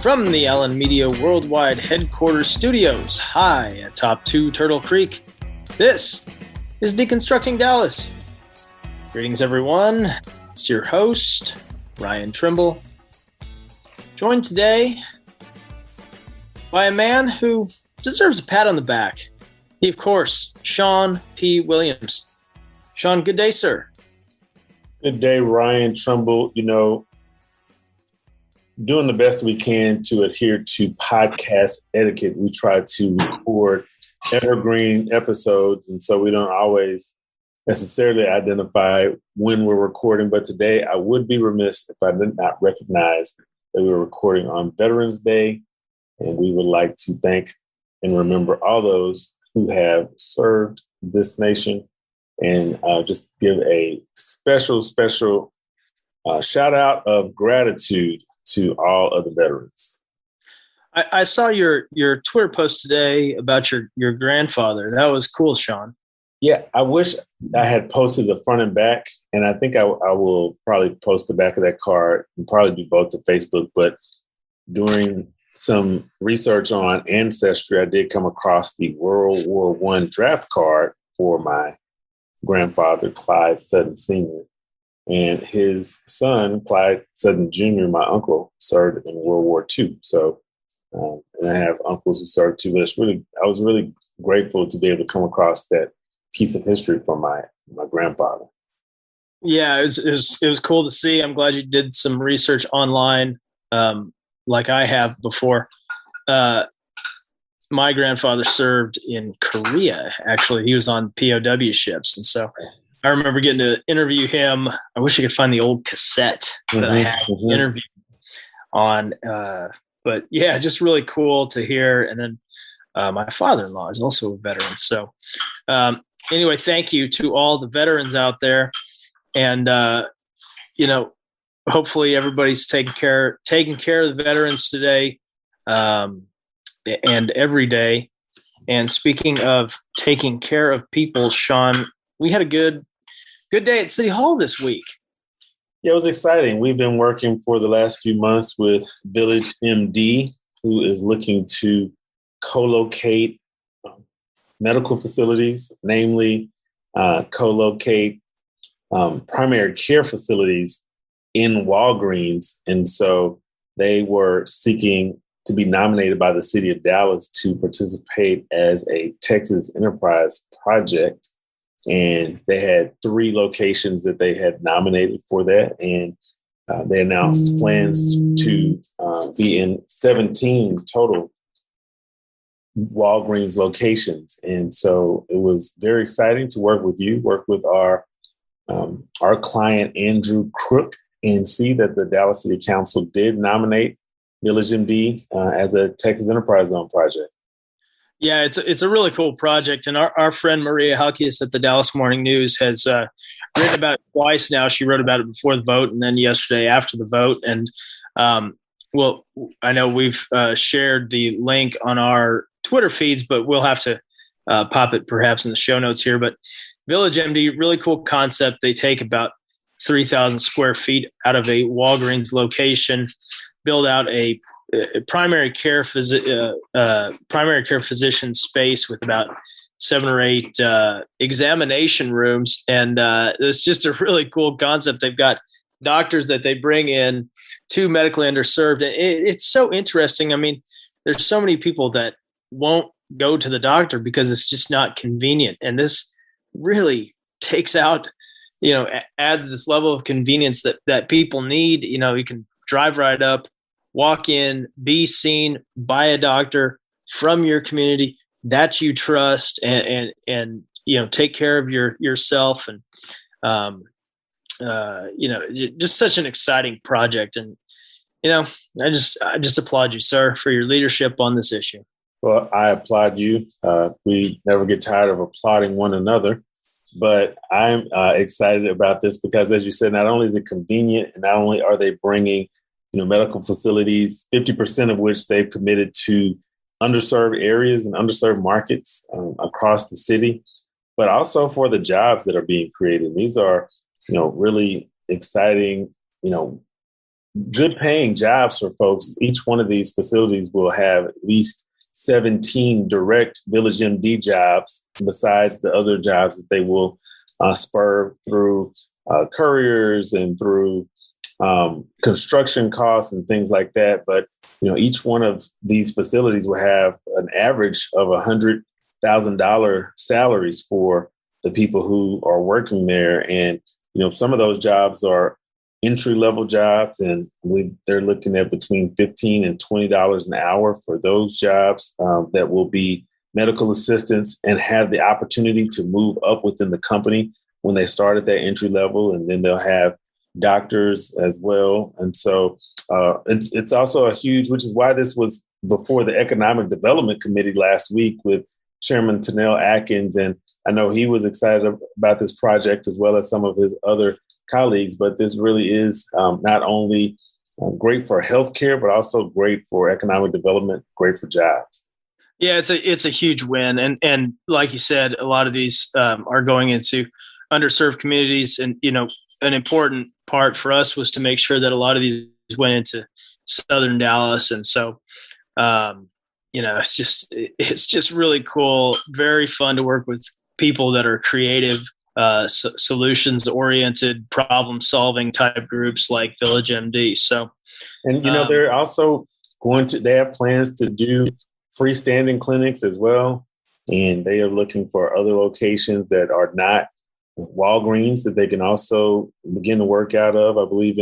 From the Allyn Media Worldwide Headquarters Studios, high atop 2 Turtle Creek, this is Deconstructing Dallas. Greetings, everyone. It's your host, Ryan Trimble, joined today by a man who deserves a pat on the back. He, of course, Shawn P. Williams. Shawn, good day, sir. Good day, Ryan Trimble. Doing the best we can to adhere to podcast etiquette. We try to record evergreen episodes, and so we don't always necessarily identify when we're recording. But today, I would be remiss if I did not recognize that we were recording on Veterans Day, and we would like to thank and remember all those who have served this nation, and just give a special shout out of gratitude to all of the veterans. I saw your Twitter post today about your grandfather. That was cool, Shawn. Yeah, I wish I had posted the front and back, and I think I will probably post the back of that card and probably do both to Facebook. But during some research on Ancestry, I did come across the World War I draft card for my grandfather, Clyde Sutton Sr., and his son, Clyde Sutton Jr., my uncle, served in World War II. So, and I have uncles who served too. But I was really grateful to be able to come across that piece of history from my grandfather. Yeah, it was cool to see. I'm glad you did some research online, like I have before. My grandfather served in Korea. Actually, he was on POW ships, and so I remember getting to interview him. I wish I could find the old cassette that I had interviewed on. But yeah, just really cool to hear. And then my father-in-law is also a veteran. So anyway, thank you to all the veterans out there. And, hopefully everybody's taking care of the veterans today and every day. And speaking of taking care of people, Shawn, we had a good day at City Hall this week. Yeah, it was exciting. We've been working for the last few months with Village MD, who is looking to co-locate medical facilities, namely co-locate primary care facilities in Walgreens. And so they were seeking to be nominated by the city of Dallas to participate as a Texas Enterprise project. And they had 3 locations that they had nominated for that. And they announced plans to be in 17 total Walgreens locations. And so it was very exciting to work with our client, Andrew Crook, and see that the Dallas City Council did nominate Village MD as a Texas Enterprise Zone project. Yeah, it's a really cool project. And our friend Maria Halkias at the Dallas Morning News has written about it twice now. She wrote about it before the vote and then yesterday after the vote. And, I know we've shared the link on our Twitter feeds, but we'll have to pop it perhaps in the show notes here. But Village MD, really cool concept. They take about 3,000 square feet out of a Walgreens location, build out a primary care physician space with about 7 or 8 examination rooms. And it's just a really cool concept. They've got doctors that they bring in to medically underserved. And it's so interesting. I mean, there's so many people that won't go to the doctor because it's just not convenient. And this really takes out, adds this level of convenience that people need. You can drive right up, walk in, be seen by a doctor from your community that you trust, and take care of yourself, and just such an exciting project. And I just applaud you, sir, for your leadership on this issue. Well, I applaud you. We never get tired of applauding one another, but I'm excited about this because, as you said, not only is it convenient, and not only are they bringing medical facilities, 50% of which they've committed to underserved areas and underserved markets across the city, but also for the jobs that are being created. These are, really exciting, good paying jobs for folks. Each one of these facilities will have at least 17 direct Village MD jobs, besides the other jobs that they will spur through couriers and through construction costs and things like that. But, each one of these facilities will have an average of $100,000 salaries for the people who are working there. And, some of those jobs are entry-level jobs, and they're looking at between $15 and $20 an hour for those jobs that will be medical assistants and have the opportunity to move up within the company when they start at that entry level, and then they'll have doctors as well. And so it's also a huge, which is why this was before the Economic Development Committee last week with Chairman Tanel Atkins. And I know he was excited about this project as well as some of his other colleagues, but this really is not only great for healthcare, but also great for economic development, great for jobs. Yeah, it's a huge win. And like you said, a lot of these are going into underserved communities. And, an important part for us was to make sure that a lot of these went into Southern Dallas. And so, it's just really cool, very fun to work with people that are creative, solutions oriented, problem solving type groups like Village MD. So, and they're also they have plans to do freestanding clinics as well, and they are looking for other locations that are not Walgreens that they can also begin to work out of. I believe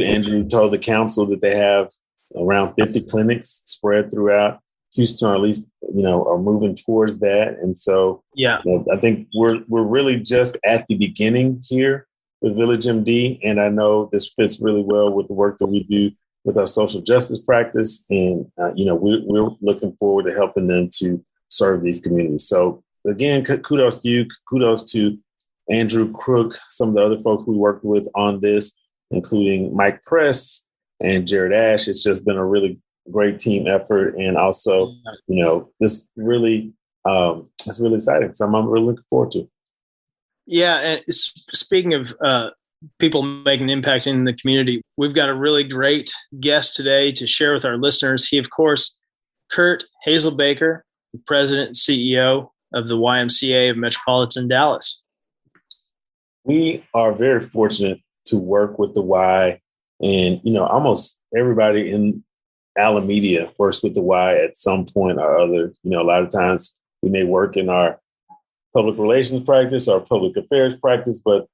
Andrew told the council that they have around 50 clinics spread throughout Houston, or at least, are moving towards that. And so, I think we're really just at the beginning here with Village MD. And I know this fits really well with the work that we do with our social justice practice. And, we're looking forward to helping them to serve these communities. So again, kudos to you. Kudos to Andrew Crook, some of the other folks we worked with on this, including Mike Press and Jared Ash. It's just been a really great team effort. And also, this really, it's really exciting. So I'm really looking forward to it. Yeah. And speaking of people making impacts in the community, we've got a really great guest today to share with our listeners. He, of course, Curt Hazelbaker, the president and CEO of the YMCA of Metropolitan Dallas. We are very fortunate to work with the Y, and, almost everybody in Allyn Media works with the Y at some point or other. A lot of times we may work in our public relations practice or public affairs practice, but,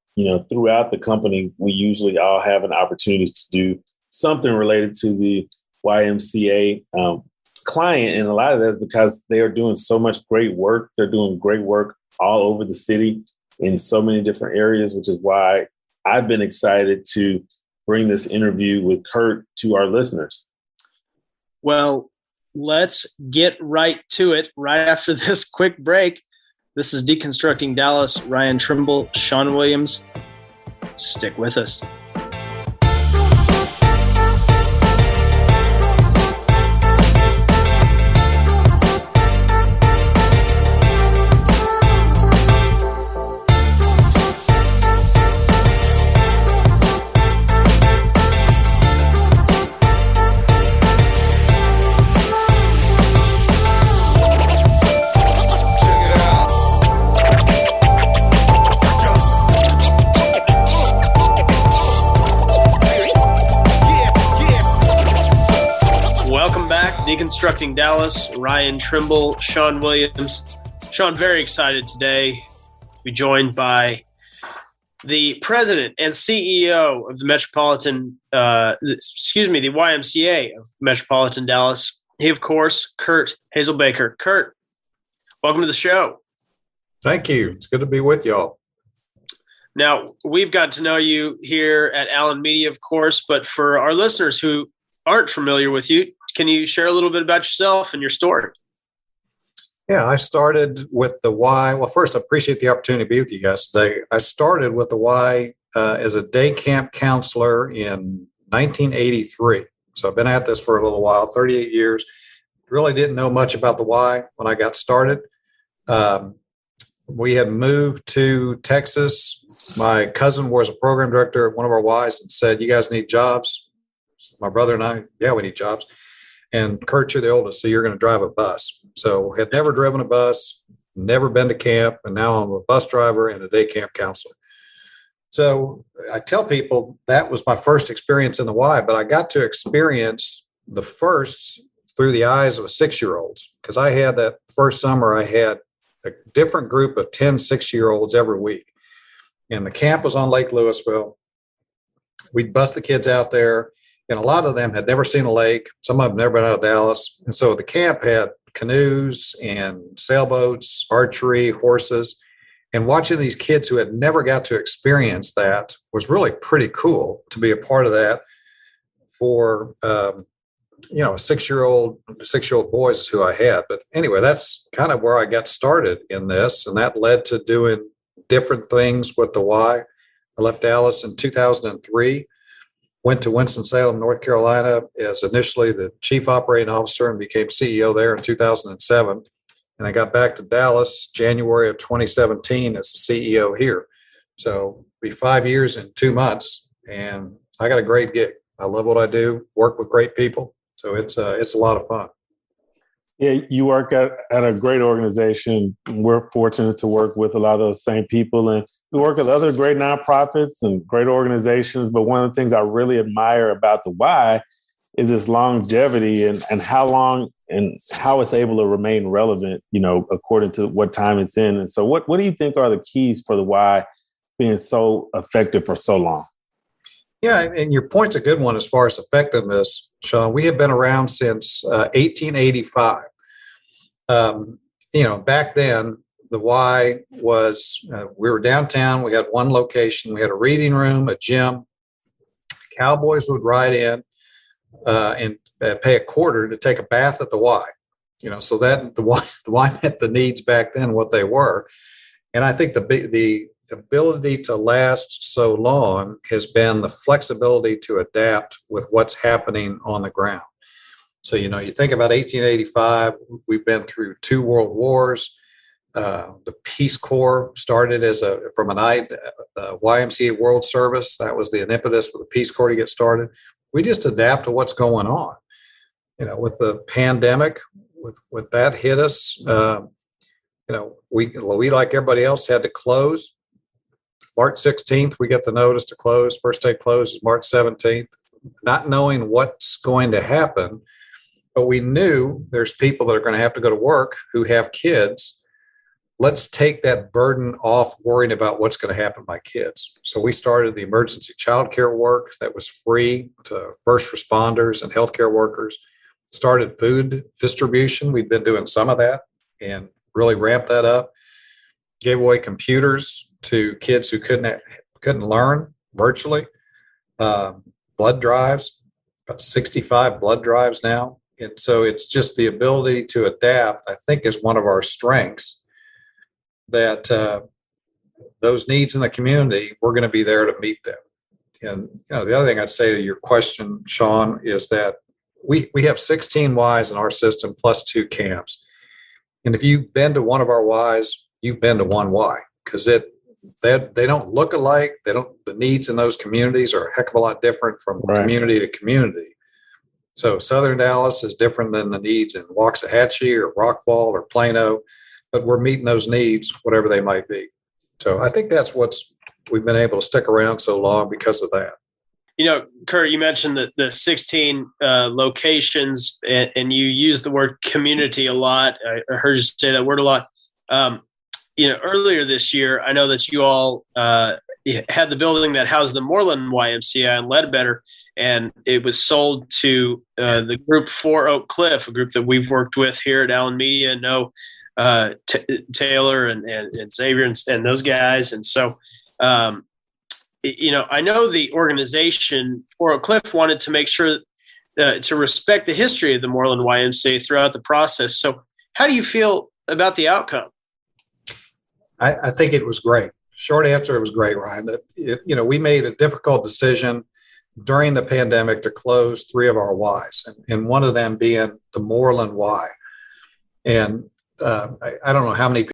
throughout the company, we usually all have an opportunity to do something related to the YMCA client. And a lot of that is because they are doing so much great work. They're doing great work all over the city in so many different areas, which is why I've been excited to bring this interview with Curt to our listeners. Well, let's get right to it right after this quick break. This is Deconstructing Dallas. Ryan Trimble, Shawn Williams. Stick with us. Deconstructing Dallas, Ryan Trimble, Shawn Williams. Shawn, very excited today to be joined by the president and CEO of the the YMCA of Metropolitan Dallas. He, of course, Curt Hazelbaker. Curt, welcome to the show. Thank you. It's good to be with y'all. Now, we've got to know you here at Allyn Media, of course, but for our listeners who aren't familiar with you, can you share a little bit about yourself and your story? Yeah, I started with the Y. Well, first, I appreciate the opportunity to be with you guys today. I started with the Y as a day camp counselor in 1983. So I've been at this for a little while, 38 years. Really didn't know much about the Y when I got started. We had moved to Texas. My cousin was a program director at one of our Ys and said, "You guys need jobs. My brother and I, yeah, we need jobs. And Curt, you're the oldest, so you're going to drive a bus. So had never driven a bus, never been to camp, and now I'm a bus driver and a day camp counselor. So I tell people that was my first experience in the Y, but I got to experience the firsts through the eyes of a 6-year-olds, because I had that first summer, I had a different group of 10 6-year-olds every week. And the camp was on Lake Louisville. We'd bus the kids out there, and a lot of them had never seen a lake. Some of them never been out of Dallas. And so the camp had canoes and sailboats, archery, horses. And watching these kids who had never got to experience that was really pretty cool to be a part of that for, a 6-year-old boys is who I had. But anyway, that's kind of where I got started in this. And that led to doing different things with the Y. I left Dallas in 2003, went to Winston-Salem, North Carolina as initially the chief operating officer and became CEO there in 2007. And I got back to Dallas January of 2017 as the CEO here. So it'll be 5 years and 2 months, and I got a great gig. I love what I do, work with great people. So it's a lot of fun. Yeah, you work at a great organization. We're fortunate to work with a lot of those same people, and we work with other great nonprofits and great organizations. But one of the things I really admire about the Y is its longevity and how long and how it's able to remain relevant, according to what time it's in. And so what do you think are the keys for the Y being so effective for so long? Yeah, and your point's a good one as far as effectiveness, Shawn. We have been around since 1885. Back then, the Y was, we were downtown. We had one location. We had a reading room, a gym. Cowboys would ride in and pay a quarter to take a bath at the Y. So that the Y met the needs back then, what they were. And I think the ability to last so long has been the flexibility to adapt with what's happening on the ground. So, you think about 1885, we've been through 2 world wars. The Peace Corps started from the YMCA World Service. That was the impetus for the Peace Corps to get started. We just adapt to what's going on. With the pandemic, with that hit us, we like everybody else had to close. March 16th, we get the notice to close. First day close is March 17th, not knowing what's going to happen. But we knew there's people that are going to have to go to work who have kids. Let's take that burden off worrying about what's going to happen to my kids. So we started the emergency child care work that was free to first responders and healthcare workers. Started food distribution. We've been doing some of that and really ramped that up. Gave away computers to kids who couldn't learn virtually. Blood drives, about 65 blood drives now. And so it's just the ability to adapt, I think, is one of our strengths, that those needs in the community, we're going to be there to meet them. And the other thing I'd say to your question, Shawn, is that we have 16 Ys in our system plus 2 camps. And if you've been to one of our Ys, you've been to one Y, because they don't look alike. The needs in those communities are a heck of a lot different from community to community. So Southern Dallas is different than the needs in Waxahachie or Rockwall or Plano, but we're meeting those needs, whatever they might be. So I think that's we've been able to stick around so long because of that. Curt, you mentioned the 16 locations, and you use the word community a lot. I heard you say that word a lot. Earlier this year, I know that you all had the building that housed the Moreland YMCA in Ledbetter, and it was sold to the group 4 Oak Cliff, a group that we've worked with here at Allyn Media, know Taylor and Xavier and those guys. And so, I know the organization 4 Oak Cliff wanted to make sure to respect the history of the Moreland YMCA throughout the process. So how do you feel about the outcome? I think it was great. Short answer, it was great, Ryan. We made a difficult decision during the pandemic to close 3 of our Ys, and one of them being the Moreland Y. And I don't know how many